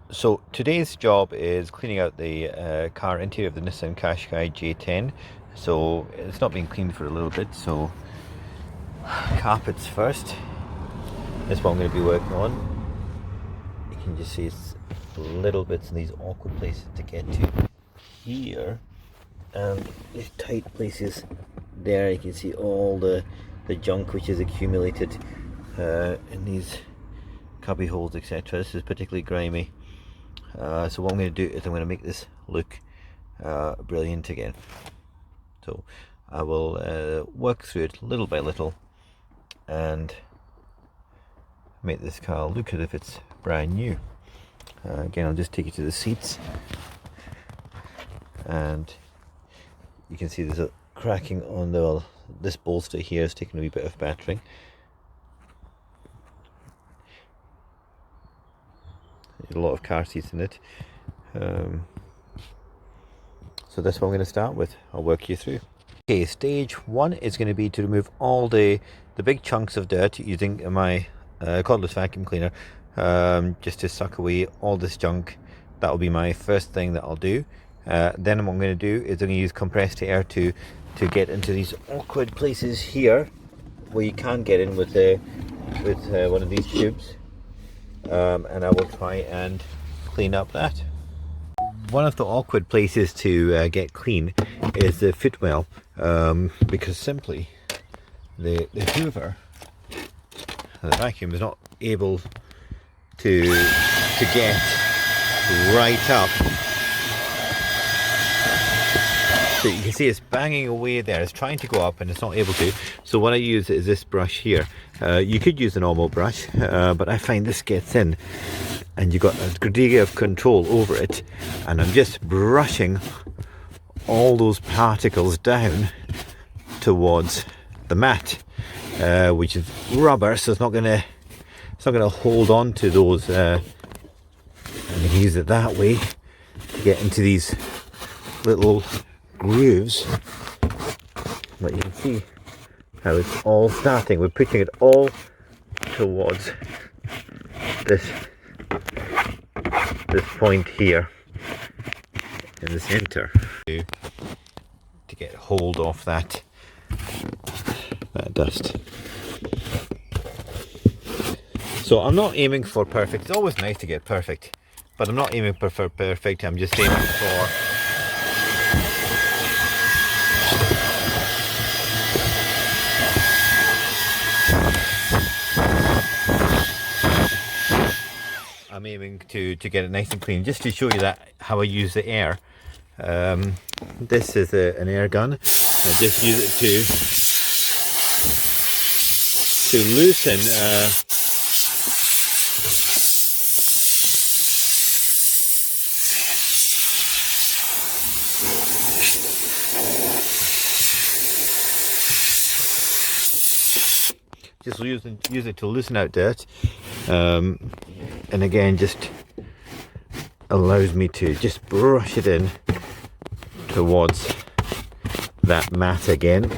So today's job is cleaning out the car interior of the Nissan Qashqai J10. So it's not been cleaned for a little bit, so carpets first. That's what I'm going to be working on. You can just see it's little bits in these awkward places to get to here, and these tight places there. You can see all the junk which is accumulated in these cubby holes, etc. This is particularly grimy. So what I'm going to do is I'm going to make this look brilliant again. So I will work through it little by little and make this car look as if it's brand new. Again, I'll just take you to the seats, and you can see there's a cracking on this bolster here. Is taking a wee bit of battering. There's a lot of car seats in it. So that's what I'm going to start with. I'll work you through. Okay, stage one is going to be to remove all the big chunks of dirt using my cordless vacuum cleaner, just to suck away all this junk. That will be my first thing that I'll do. Then what I'm going to do is I'm going to use compressed air to get into these awkward places here where you can't get in with one of these tubes, and I will try and clean up that. One of the awkward places to get clean is the footwell, because simply the hoover, the vacuum, is not able to get right up. So you can see it's banging away there. It's trying to go up and it's not able to. So what I use is this brush here. You could use a normal brush, but I find this gets in and you've got a degree of control over it, and I'm just brushing all those particles down towards the mat, which is rubber, so it's not gonna hold on to those, and you can use it that way to get into these little grooves. But you can see how it's all starting. We're putting it all towards this point here in the center to get hold of that dust. So I'm not aiming for perfect. It's always nice to get perfect, but I'm not aiming for perfect. I'm just aiming for to get it nice and clean, just to show you that how I use the air. This is an air gun. I just use it to loosen use it to loosen out dirt, and again just allows me to just brush it in towards that mat again.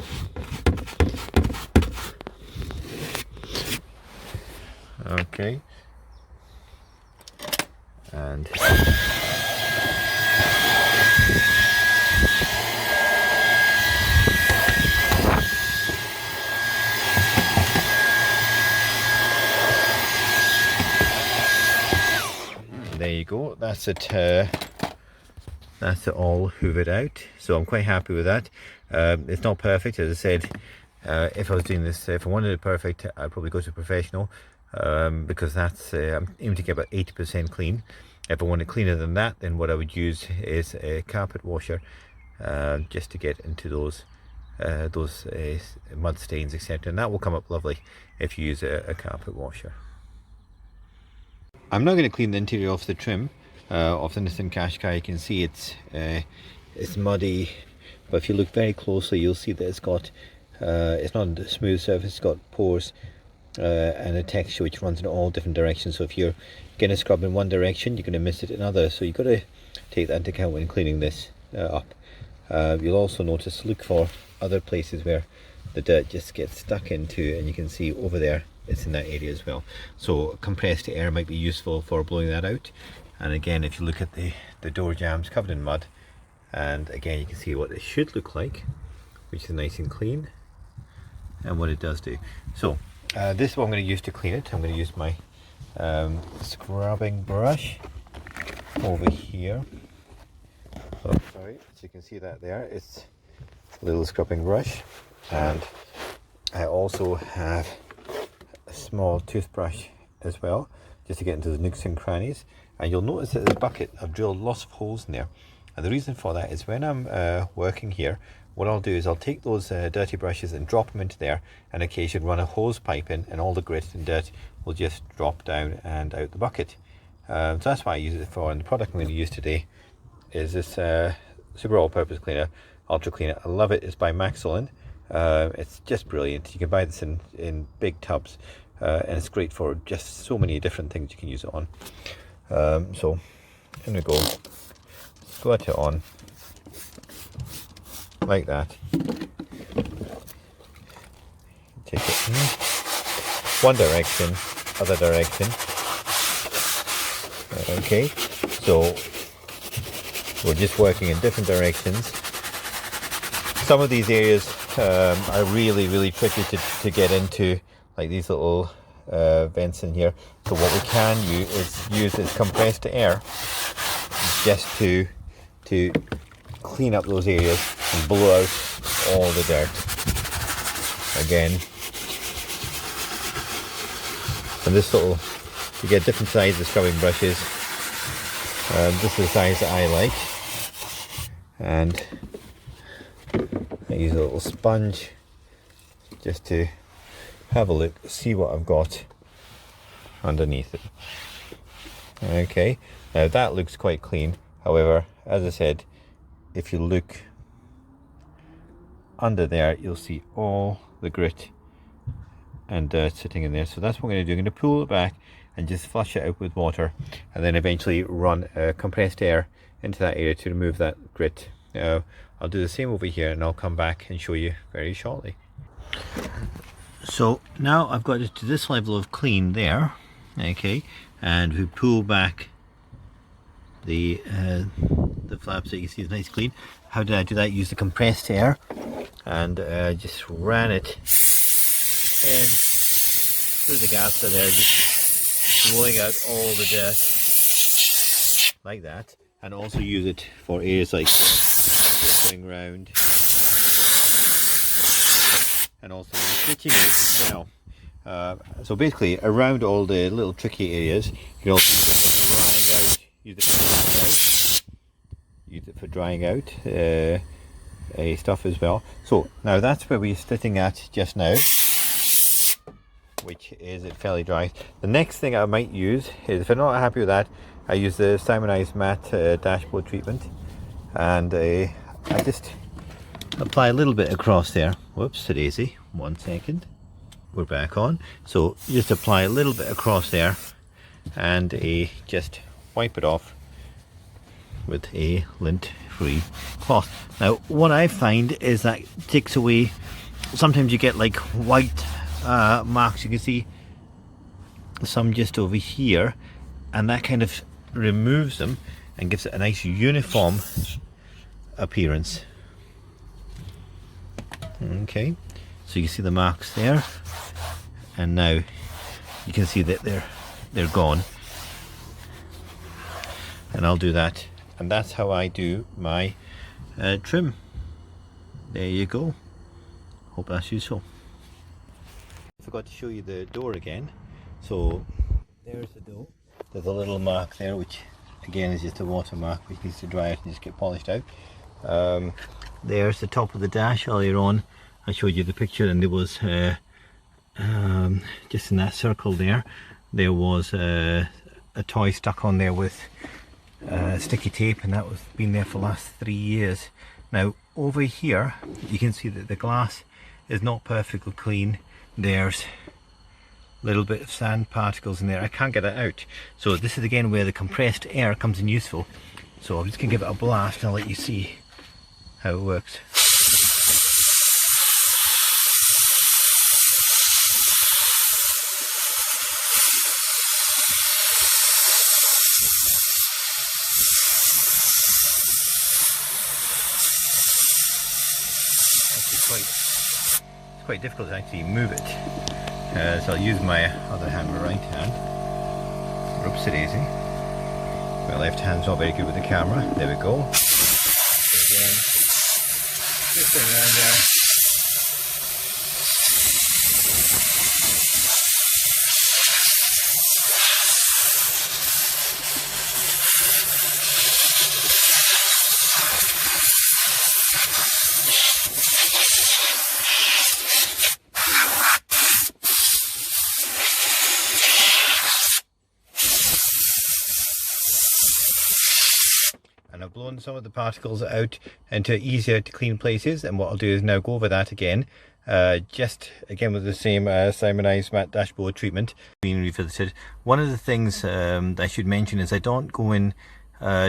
Okay, and there you go. That's it. That's it all hoovered out. So I'm quite happy with that. It's not perfect, as I said. If I was doing this, if I wanted it perfect, I'd probably go to a professional, because that's I'm aiming to get about 80% clean. If I want it cleaner than that, then what I would use is a carpet washer, just to get into those mud stains, etc. And that will come up lovely if you use a carpet washer. I'm now going to clean the interior of the trim of the Nissan Qashqai. You can see it's muddy, but if you look very closely, you'll see that it's got it's not a smooth surface. It's got pores and a texture which runs in all different directions. So if you're going to scrub in one direction, you're going to miss it in another. So you've got to take that into account when cleaning this up. You'll also notice, look for other places where the dirt just gets stuck into, and you can see over there it's in that area as well. So compressed air might be useful for blowing that out. And again, if you look at the door jambs covered in mud, and again you can see what it should look like, which is nice and clean, and what it does do. So this is what I'm going to use to clean it. I'm going to use my scrubbing brush over here. Oh, sorry, so you can see that there, it's a little scrubbing brush, and I also have a small toothbrush as well, just to get into the nooks and crannies. And you'll notice that the bucket, I've drilled lots of holes in there, and the reason for that is when I'm working here, what I'll do is I'll take those dirty brushes and drop them into there, and occasionally run a hose pipe in, and all the grit and dirt will just drop down and out the bucket. So that's what I use it for. And the product I'm going to use today is this super all-purpose cleaner, Ultra Cleaner. I love it. It's by Maxolen. It's just brilliant. You can buy this in big tubs, and it's great for just so many different things you can use it on. So I'm going to go squirt it on like that. Take it in one direction, other direction. Okay, so we're just working in different directions. Some of these areas are really tricky to get into, like these little vents in here. So what we can use is compressed air just to clean up those areas and blow out all the dirt. Again, and this little, you get different sizes of scrubbing brushes. This is the size that I like, and I use a little sponge just to have a look, see what I've got underneath it. Okay, now that looks quite clean. However, as I said, if you look under there, you'll see all the grit and dirt sitting in there. So that's what I'm going to do. I'm going to pull it back and just flush it out with water, and then eventually run compressed air into that area to remove that grit. I'll do the same over here, and I'll come back and show you very shortly. So now I've got it to this level of clean there, okay, and we pull back the flaps that you can see is nice clean. How did I do that? Use the compressed air and just ran it in through the gas there, just blowing out all the dirt like that, and also use it for areas like this, just going round, and also stitching it as well. So basically around all the little tricky areas, you can also use it for drying out, stuff as well. So now that's where we're sitting at just now, which is it fairly dry. The next thing I might use is, if I'm not happy with that, I use the Simonized matte dashboard treatment, and I just apply a little bit across there. Whoops, daisy, 1 second. We're back on. So just apply a little bit across there, and just wipe it off with a lint-free cloth. Now what I find is that takes away, sometimes you get like white marks, you can see some just over here, and that kind of removes them and gives it a nice uniform appearance. Okay, so you can see the marks there, and now you can see that they're gone. And I'll do that, and that's how I do my trim. There you go. Hope that's useful. I forgot to show you the door again. So there's the door. There's a little mark there, which again is just a water mark which needs to dry out and just get polished out. There's the top of the dash. Earlier on I showed you the picture, and there was just in that circle there was a toy stuck on there with sticky tape, and that was been there for the last 3 years. Now over here you can see that the glass is not perfectly clean. There's a little bit of sand particles in there. I can't get it out. So this is again where the compressed air comes in useful. So I'm just going to give it a blast and I'll let you see how it works. It's quite difficult to actually move it. So I'll use my other hand, my right hand. Oops, it easy. My left hand's not very good with the camera. There we go. Again, just around there. And I've blown some of the particles out into easier to clean places, and what I'll do is now go over that again, just again with the same Simonized matte dashboard treatment being revisited. One of the things I should mention is I don't go in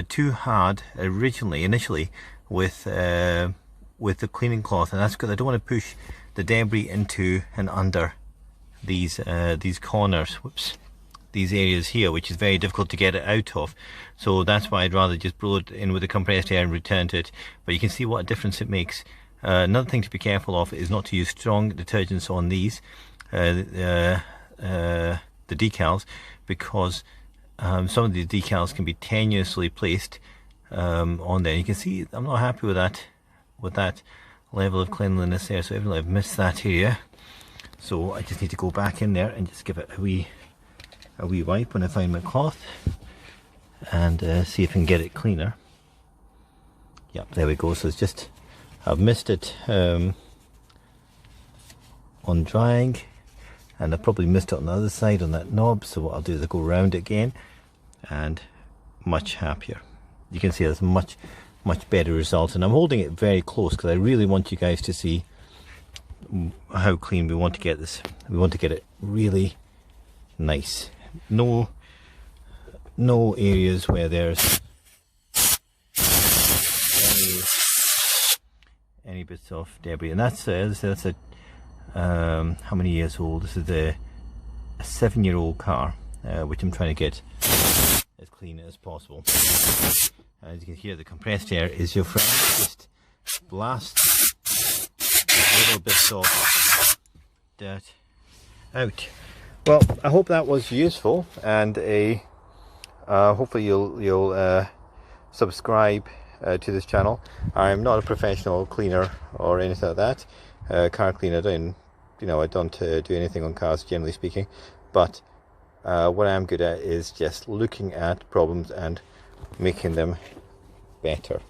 too hard initially with the cleaning cloth, and that's because I don't want to push the debris into and under these corners. Whoops. These areas here, which is very difficult to get it out of. So that's why I'd rather just blow it in with the compressed air and return to it. But you can see what a difference it makes. Another thing to be careful of is not to use strong detergents on these, the decals, because some of these decals can be tenuously placed on there. You can see I'm not happy with that level of cleanliness there. So evidently I've missed that area. So I just need to go back in there and just give it a wee wipe when I find my cloth, and see if I can get it cleaner. Yep, there we go. So it's just, I've missed it on drying, and I probably missed it on the other side on that knob. So what I'll do is I'll go around it again, and much happier. You can see there's much better result, and I'm holding it very close because I really want you guys to see how clean we want to get this. We want to get it really nice. No areas where there's any bits of debris, and that's a how many years old? This is a 7-year-old car, which I'm trying to get as clean as possible. As you can hear, the compressed air is your friend. Just blast little bits of dirt out. Well, I hope that was useful, and hopefully you'll subscribe to this channel. I'm not a professional cleaner or anything like that. Car cleaner, I don't do anything on cars, generally speaking. But what I am good at is just looking at problems and making them better,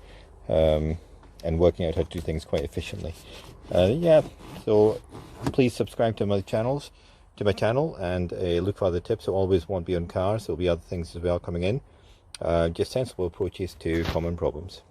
and working out how to do things quite efficiently. Yeah, so please subscribe to my channel, and look for other tips. It always won't be on cars, there'll be other things as well coming in. Just sensible approaches to common problems.